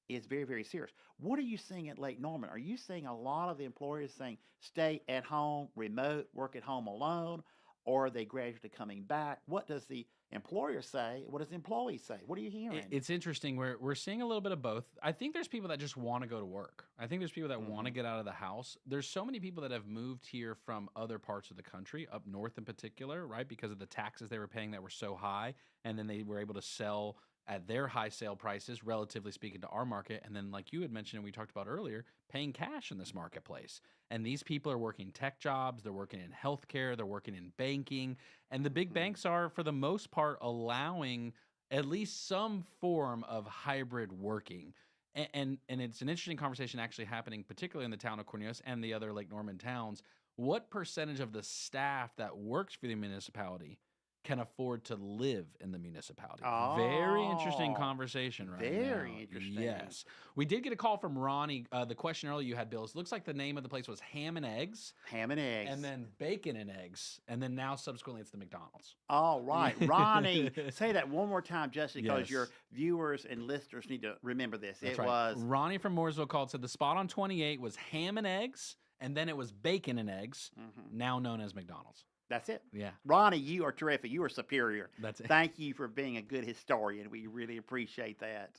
is very, very serious. What are you seeing at Lake Norman? Are you seeing a lot of the employers saying stay at home, remote, work at home alone, or are they gradually coming back? What does the employer say? What does the employee say? What are you hearing? It's interesting. We're seeing a little bit of both. I think there's people that just want to go to work. I think there's people that want to get out of the house. There's so many people that have moved here from other parts of the country, up north in particular, right? Because of the taxes they were paying that were so high. And then they were able to sell at their high sale prices, relatively speaking, to our market. And then, like you had mentioned and we talked about earlier, paying cash in this marketplace. And these people are working tech jobs, they're working in healthcare, they're working in banking. And the big banks are, for the most part, allowing at least some form of hybrid working. And it's an interesting conversation actually happening, particularly in the town of Cornelius and the other Lake Norman towns. What percentage of the staff that works for the municipality can afford to live in the municipality? Very interesting conversation right now. Very interesting. Yes. We did get a call from Ronnie. The question earlier you had, Bill, it looks like the name of the place was Ham and Eggs. Ham and Eggs. And then Bacon and Eggs. And then now subsequently it's the McDonald's. All right. Ronnie, say that one more time, Justin, because your viewers and listeners need to remember this. That's right. Was Ronnie from Mooresville called, said the spot on 28 was Ham and Eggs, and then it was Bacon and Eggs, now known as McDonald's. That's it. Yeah. Ronnie, you are terrific. You are superior. That's it. Thank you for being a good historian. We really appreciate that.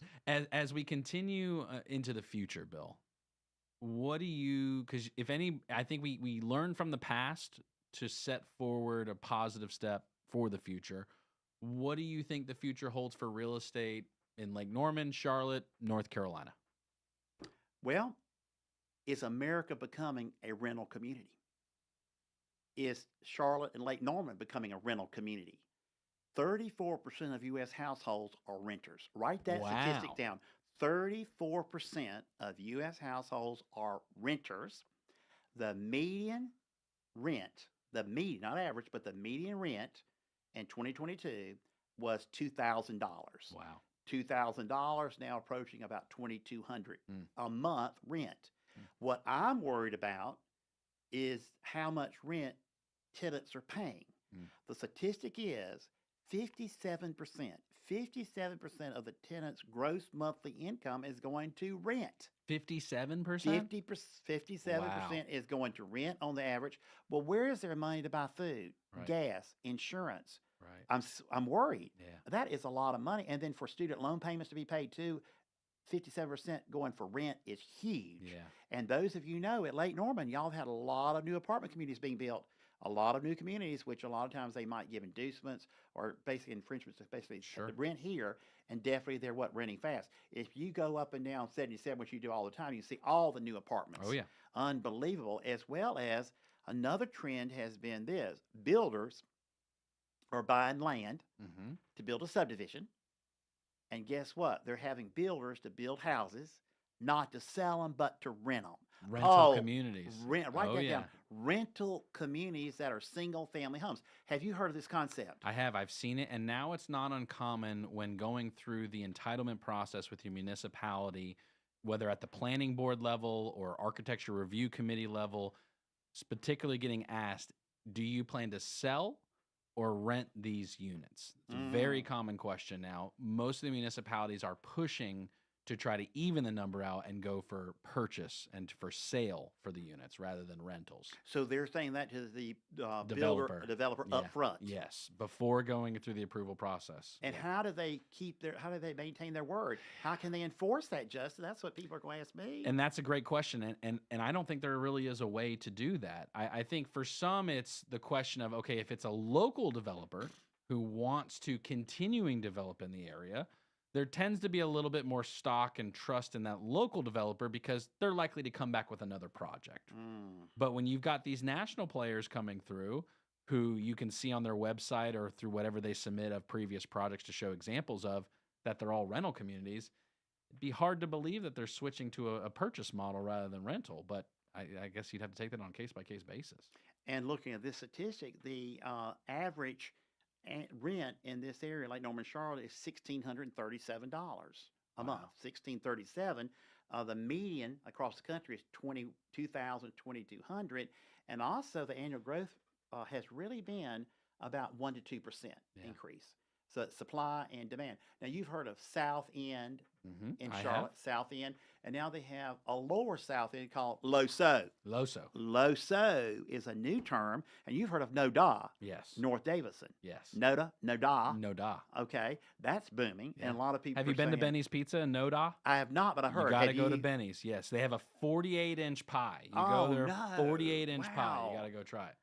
As we continue into the future, Bill, what do you, because if any, I think we learn from the past to set forward a positive step for the future. What do you think the future holds for real estate in Lake Norman, Charlotte, North Carolina? Well, is America becoming a rental community? Is Charlotte and Lake Norman becoming a rental community? 34% of U.S. households are renters. Write that statistic down. 34% of U.S. households are renters. The median rent, not average, but the median rent in 2022 was $2,000. Wow. $2,000, now approaching about $2,200 a month rent. What I'm worried about is how much rent tenants are paying. The statistic is 57% of the tenant's gross monthly income is going to rent. 57%? 57% is going to rent on the average. Well, where is their money to buy food, gas, insurance? Right. I'm worried. Yeah. That is a lot of money. And then for student loan payments to be paid too, 57% going for rent is huge. Yeah. And those of you know, at Lake Norman, y'all have had a lot of new apartment communities being built. A lot of new communities, which a lot of times they might give inducements or basically infringements, basically the rent here, and definitely they're renting fast. If you go up and down 77, which you do all the time, you see all the new apartments. Oh, yeah. Unbelievable. As well as another trend has been this. Builders are buying land to build a subdivision. And guess what? They're having builders to build houses, not to sell them, but to rent them. Rental communities. Write that down. Rental communities that are single-family homes. Have you heard of this concept? I have. I've seen it. And now it's not uncommon when going through the entitlement process with your municipality, whether at the planning board level or architecture review committee level, particularly getting asked, do you plan to sell or rent these units? It's a very common question now. Most of the municipalities are pushing to try to even the number out and go for purchase and for sale for the units rather than rentals. So they're saying that to the developer Yeah. up front. Yes, before going through the approval process. And how do they maintain their word? How can they enforce that, Justin? That's what people are going to ask me. And that's a great question. And I don't think there really is a way to do that. I think for some, it's the question of, okay, if it's a local developer who wants to continuing develop in the area, there tends to be a little bit more stock and trust in that local developer because they're likely to come back with another project. But when you've got these national players coming through who you can see on their website or through whatever they submit of previous projects to show examples of, that they're all rental communities, it'd be hard to believe that they're switching to a purchase model rather than rental. But I guess you'd have to take that on a case-by-case basis. And looking at this statistic, the average rent in this area, like Norman, Charlotte, is $1,637 a month. $1,637. The median across the country is $22,000, $2,200, and also the annual growth has really been about 1% to 2% increase. So it's supply and demand. Now you've heard of South End in Charlotte, South End, and now they have a lower South End called LoSo. LoSo is a new term, and you've heard of NoDa. Yes. North Davison. Yes. NoDa. NoDa. Okay, that's booming, and a lot of people. Have you been to Benny's Pizza in NoDa? I have not, but I heard. You got to go to Benny's. Yes, they have a 48-inch pie. You go there, 48-inch pie. You got to go try it.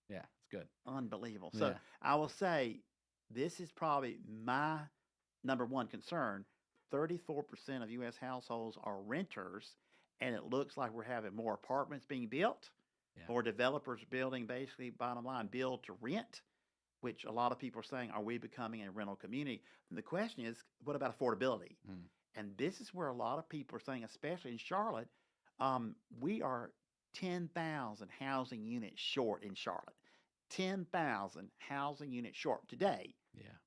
Yeah, it's good. Unbelievable. So I will say, this is probably my number one concern. 34% of U.S. households are renters, and it looks like we're having more apartments being built, more developers building, basically, bottom line, build to rent, which a lot of people are saying, are we becoming a rental community? And the question is, what about affordability? And this is where a lot of people are saying, especially in Charlotte, we are 10,000 housing units short in Charlotte. 10,000 housing units short today.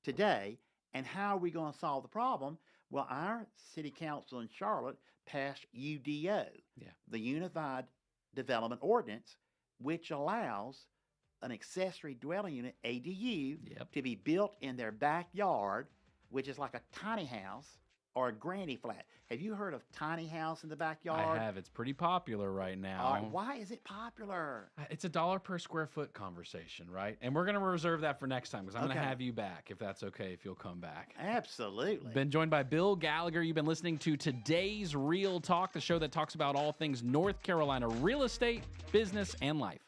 Today, and how are we going to solve the problem? Well, our city council in Charlotte passed UDO, the Unified Development Ordinance, which allows an accessory dwelling unit, ADU, to be built in their backyard, which is like a tiny house or a granny flat. Have you heard of tiny house in the backyard? I have. It's pretty popular right now. Why is it popular? It's $1 per square foot conversation, right? And we're going to reserve that for next time because I'm going to have you back, if that's okay, if you'll come back. Absolutely. Been joined by Bill Gallagher. You've been listening to Today's Real Talk, the show that talks about all things North Carolina real estate, business, and life.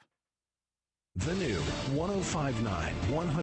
The new 105.9 100.